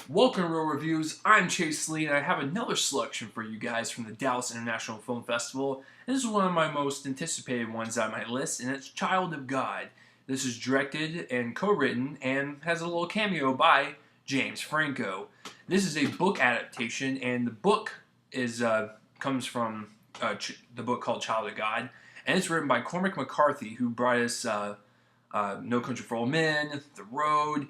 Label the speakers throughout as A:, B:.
A: Welcome to Real Reviews. I'm Chase Lee, and I have another selection for you guys from the Dallas International Film Festival. And this is one of my most anticipated ones on my list, and it's Child of God. This is directed and co-written and has a little cameo by James Franco. This is a book adaptation, and the book comes from the book called Child of God, and it's written by Cormac McCarthy, who brought us No Country for Old Men, The Road.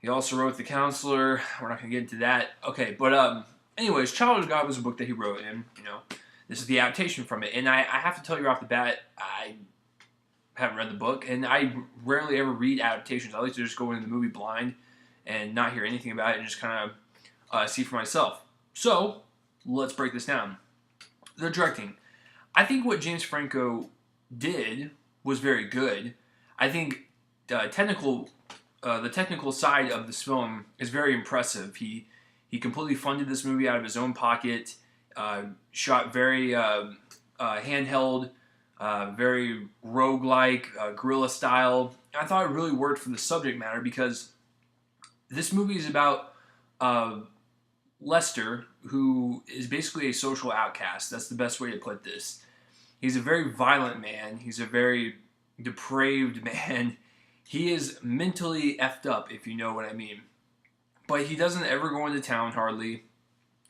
A: He also wrote The Counselor. We're not going to get into that. Okay, but anyways, Child of God was a book that he wrote, and, this is the adaptation from it. And I have to tell you off the bat, I haven't read the book, and I rarely ever read adaptations. I like to just go into the movie blind and not hear anything about it and just kind of see for myself. So, let's break this down. The directing. I think what James Franco did was very good. I think the technical side of this film is very impressive. He completely funded this movie out of his own pocket, shot very handheld, very roguelike, guerrilla style. I thought it really worked for the subject matter because this movie is about Lester, who is basically a social outcast. That's the best way to put this. He's a very violent man. He's a very depraved man. He is mentally effed up, if you know what I mean. But he doesn't ever go into town, hardly.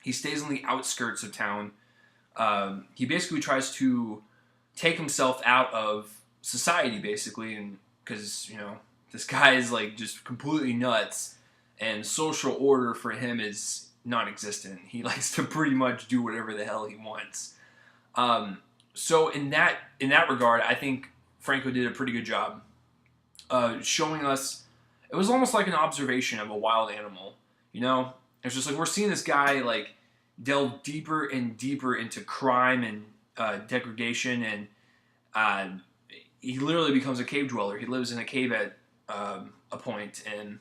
A: He stays on the outskirts of town. He basically tries to take himself out of society, basically, and because, this guy is, just completely nuts, and social order for him is non-existent. He likes to pretty much do whatever the hell he wants. So in that regard, I think Franco did a pretty good job. Showing us, it was almost like an observation of a wild animal, It's just like we're seeing this guy delve deeper and deeper into crime and degradation, and he literally becomes a cave dweller. He lives in a cave at a point, and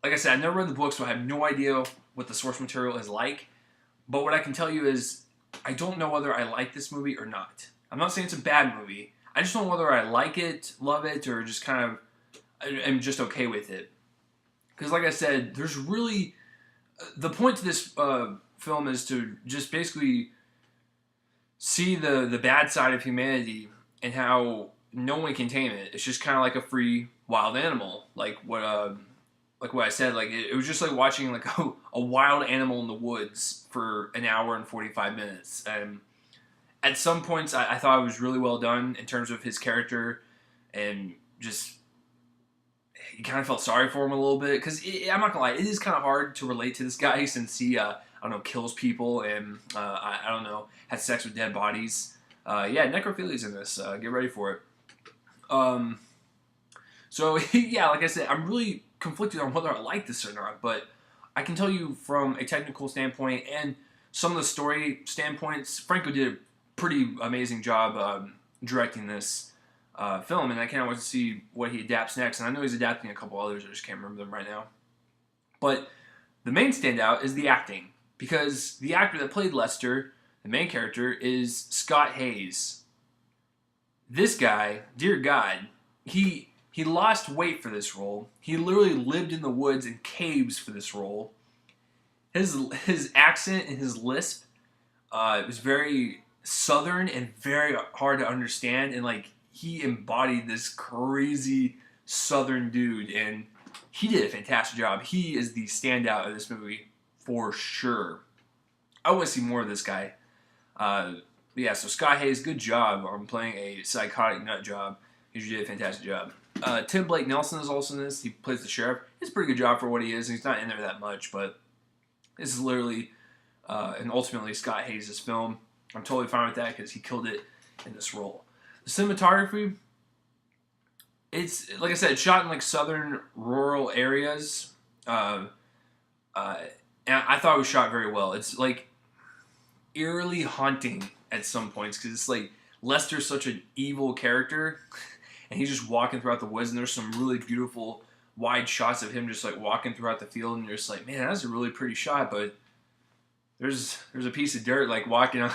A: like I said, I've never read the book, so I have no idea what the source material is like. But what I can tell you is, I don't know whether I like this movie or not. I'm not saying it's a bad movie. I just don't know whether I like it, love it, or just kind of am just okay with it. Because like I said, there's really... The point to this film is to just basically see the bad side of humanity and how no one can tame it. It's just kind of like a free, wild animal. Like what I said, it was just like watching a wild animal in the woods for an hour and 45 minutes. And at some points, I thought it was really well done in terms of his character, and just you kind of felt sorry for him a little bit because I'm not gonna lie, it is kind of hard to relate to this guy since he kills people and has sex with dead bodies. Necrophilia's in this. Get ready for it. So yeah, like I said, I'm really conflicted on whether I like this or not, but I can tell you from a technical standpoint and some of the story standpoints, Franco did a pretty amazing job directing this film, and I can't wait to see what he adapts next. And I know he's adapting a couple others, I just can't remember them right now. But the main standout is the acting, because the actor that played Lester, the main character, is Scott Hayes. This guy, dear God, he lost weight for this role. He literally lived in the woods and caves for this role. His accent and his lisp was very southern and very hard to understand, and he embodied this crazy southern dude, and he did a fantastic job. He is the standout of this movie for sure. I want to see more of this guy. So Scott Hayes, good job on playing a psychotic nut job. You did a fantastic job. Tim Blake Nelson is also in this. He plays the sheriff. It's a pretty good job for what he is. He's not in there that much, but this is literally and ultimately Scott Hayes' film. I'm totally fine with that because he killed it in this role. The cinematography, it's, like I said, shot in southern rural areas. And I thought it was shot very well. It's eerily haunting at some points because it's Lester's such an evil character and he's just walking throughout the woods, and there's some really beautiful wide shots of him just walking throughout the field, and you're just man, that's a really pretty shot, but there's a piece of dirt walking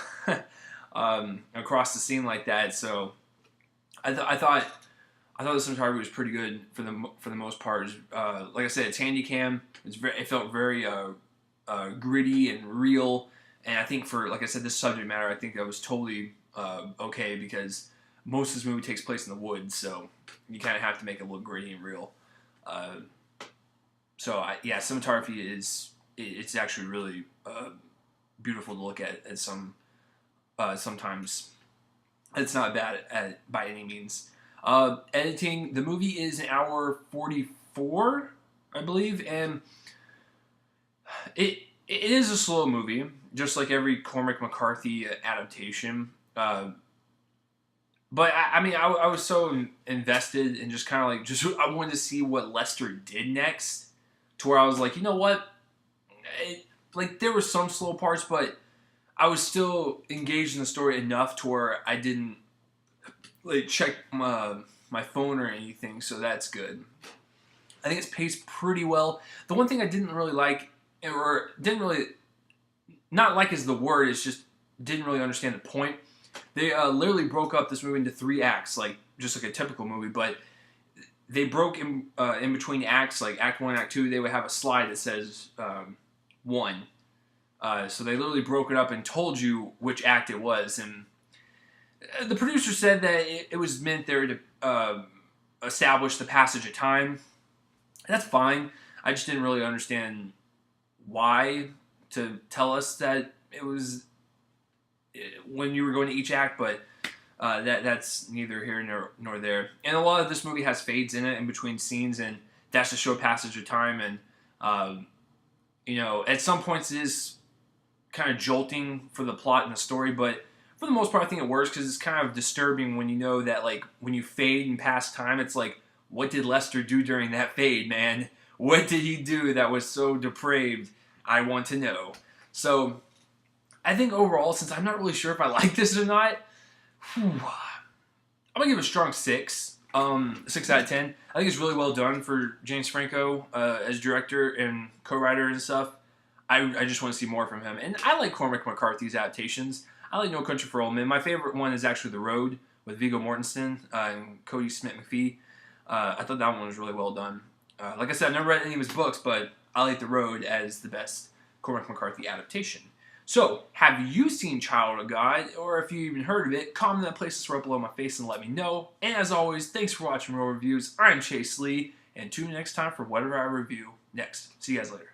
A: across the scene like that. So I thought I thought the cinematography was pretty good for the most part. Like I said, it's handy cam. It felt very gritty and real. And I think for, like I said, this subject matter, I think that was totally okay, because most of this movie takes place in the woods, so you kind of have to make it look gritty and real. Yeah, cinematography it's actually really beautiful to look at sometimes. It's not bad by any means. Editing, the movie is an hour 44, I believe, and it is a slow movie, just like every Cormac McCarthy adaptation. But I was so invested and just kind of like I wanted to see what Lester did next, to where I was like, you know what, there were some slow parts, but I was still engaged in the story enough to where I didn't check my phone or anything, so that's good. I think it's paced pretty well. The one thing I didn't really like, or didn't really, not like is the word, it's just didn't really understand the point. They literally broke up this movie into 3 acts, just like a typical movie, but they broke in between acts, like Act 1 and Act 2, they would have a slide that says 1. So they literally broke it up and told you which act it was, and the producer said that it was meant there to establish the passage of time. That's fine. I just didn't really understand why to tell us that it was when you were going to each act, but that's neither here nor there. And a lot of this movie has fades in it in between scenes, and that's to show passage of time. And at some points it is kind of jolting for the plot and the story, but for the most part, I think it works because it's kind of disturbing when you know that, when you fade and pass time, it's like, what did Lester do during that fade, man? What did he do that was so depraved? I want to know. So, I think overall, since I'm not really sure if I like this or not, I'm going to give it a strong 6. 6 out of 10. I think it's really well done for James Franco as director and co-writer and stuff. I just want to see more from him. And I like Cormac McCarthy's adaptations. I like No Country for Old Men. My favorite one is actually The Road with Viggo Mortensen and Cody Smith-McPhee. I thought that one was really well done. Like I said, I've never read any of his books, but I like The Road as the best Cormac McCarthy adaptation. So, have you seen Child of God, or if you even heard of it, comment in that place right below my face and let me know. And as always, thanks for watching Real Reviews. I'm Chase Lee, and tune in next time for whatever I review next. See you guys later.